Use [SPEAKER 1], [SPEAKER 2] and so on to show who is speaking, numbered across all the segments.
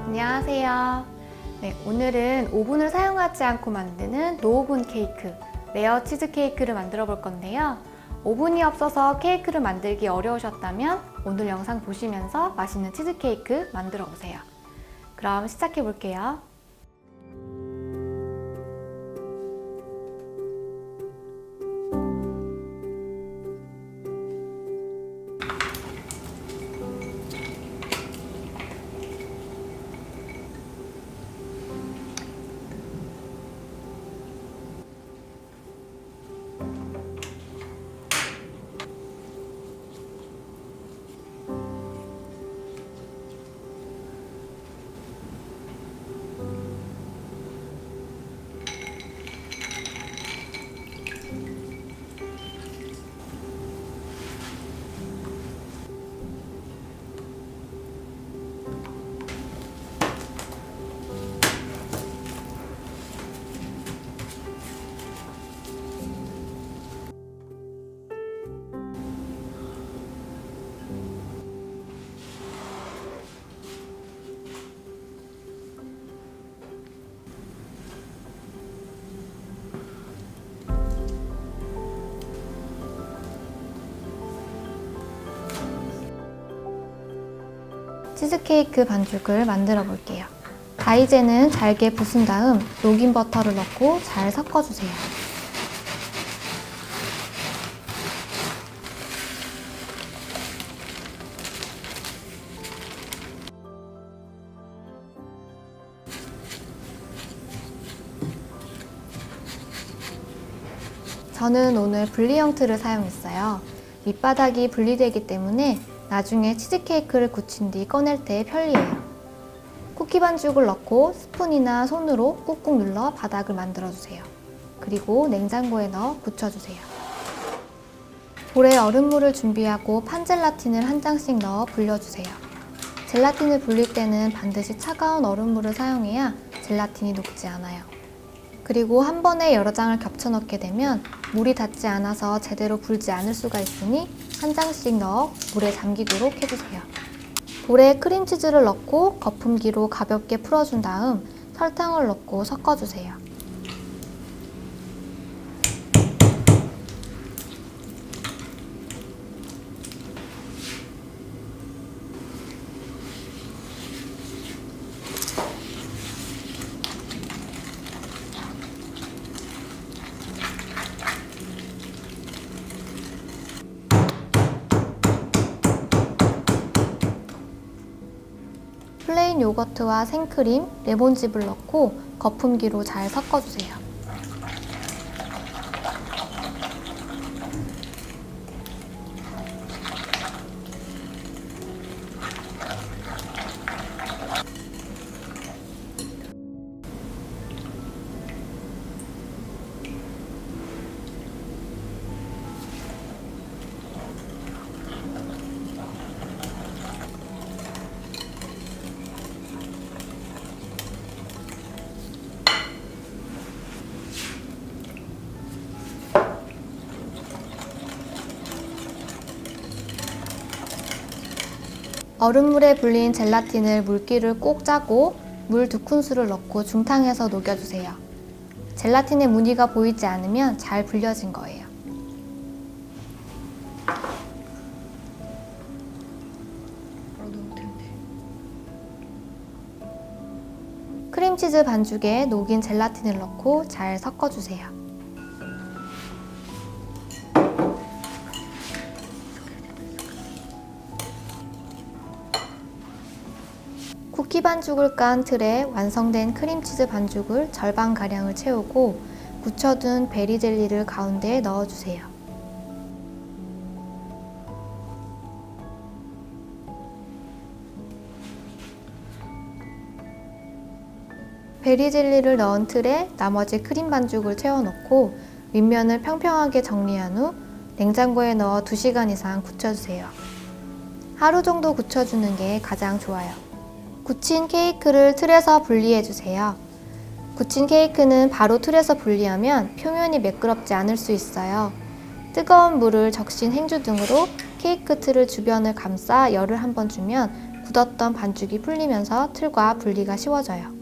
[SPEAKER 1] 안녕하세요. 네, 오늘은 오븐을 사용하지 않고 만드는 노오븐 케이크, 레어 치즈 케이크를 만들어 볼 건데요. 오븐이 없어서 케이크를 만들기 어려우셨다면 오늘 영상 보시면서 맛있는 치즈 케이크 만들어 보세요. 그럼 시작해 볼게요. 치즈케이크 반죽을 만들어 볼게요. 다이제는 잘게 부순 다음 녹인 버터를 넣고 잘 섞어주세요. 저는 오늘 분리형 틀을 사용했어요. 밑바닥이 분리되기 때문에 나중에 치즈케이크를 굳힌 뒤 꺼낼 때 편리해요. 쿠키 반죽을 넣고 스푼이나 손으로 꾹꾹 눌러 바닥을 만들어주세요. 그리고 냉장고에 넣어 굳혀주세요. 볼에 얼음물을 준비하고 판젤라틴을 한 장씩 넣어 불려주세요. 젤라틴을 불릴 때는 반드시 차가운 얼음물을 사용해야 젤라틴이 녹지 않아요. 그리고 한 번에 여러 장을 겹쳐 넣게 되면 물이 닿지 않아서 제대로 불지 않을 수가 있으니 한 장씩 넣어 물에 잠기도록 해주세요. 볼에 크림치즈를 넣고 거품기로 가볍게 풀어준 다음 설탕을 넣고 섞어주세요. 플레인 요거트와 생크림, 레몬즙을 넣고 거품기로 잘 섞어주세요. 얼음물에 불린 젤라틴을 물기를 꼭 짜고 물 2큰술을 넣고 중탕해서 녹여주세요. 젤라틴의 무늬가 보이지 않으면 잘 불려진 거예요. 크림치즈 반죽에 녹인 젤라틴을 넣고 잘 섞어주세요. 쿠키 반죽을 깐 틀에 완성된 크림치즈 반죽을 절반가량을 채우고 굳혀둔 베리 젤리를 가운데에 넣어주세요. 베리 젤리를 넣은 틀에 나머지 크림 반죽을 채워넣고 윗면을 평평하게 정리한 후 냉장고에 넣어 2시간 이상 굳혀주세요. 하루 정도 굳혀주는 게 가장 좋아요. 굳힌 케이크를 틀에서 분리해주세요. 굳힌 케이크는 바로 틀에서 분리하면 표면이 매끄럽지 않을 수 있어요. 뜨거운 물을 적신 행주 등으로 케이크 틀을 주변을 감싸 열을 한번 주면 굳었던 반죽이 풀리면서 틀과 분리가 쉬워져요.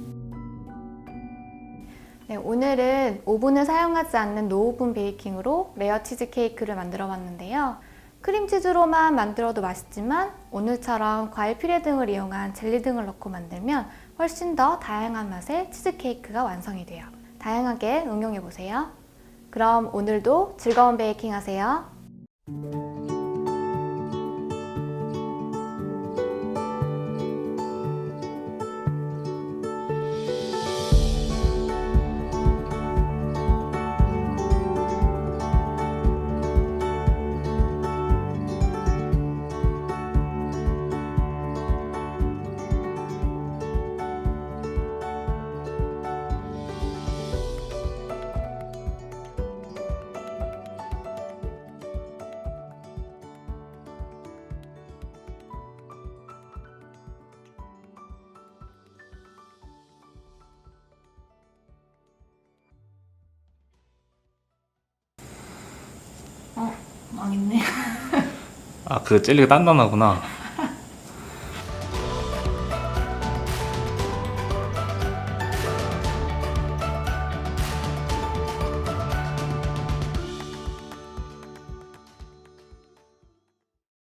[SPEAKER 1] 네, 오늘은 오븐을 사용하지 않는 노오븐 베이킹으로 레어 치즈 케이크를 만들어 봤는데요. 크림치즈로만 만들어도 맛있지만 오늘처럼 과일 퓨레 등을 이용한 젤리 등을 넣고 만들면 훨씬 더 다양한 맛의 치즈케이크가 완성이 돼요. 다양하게 응용해보세요. 그럼 오늘도 즐거운 베이킹 하세요. 망했네.
[SPEAKER 2] 아, 그 젤리가 단단하구나.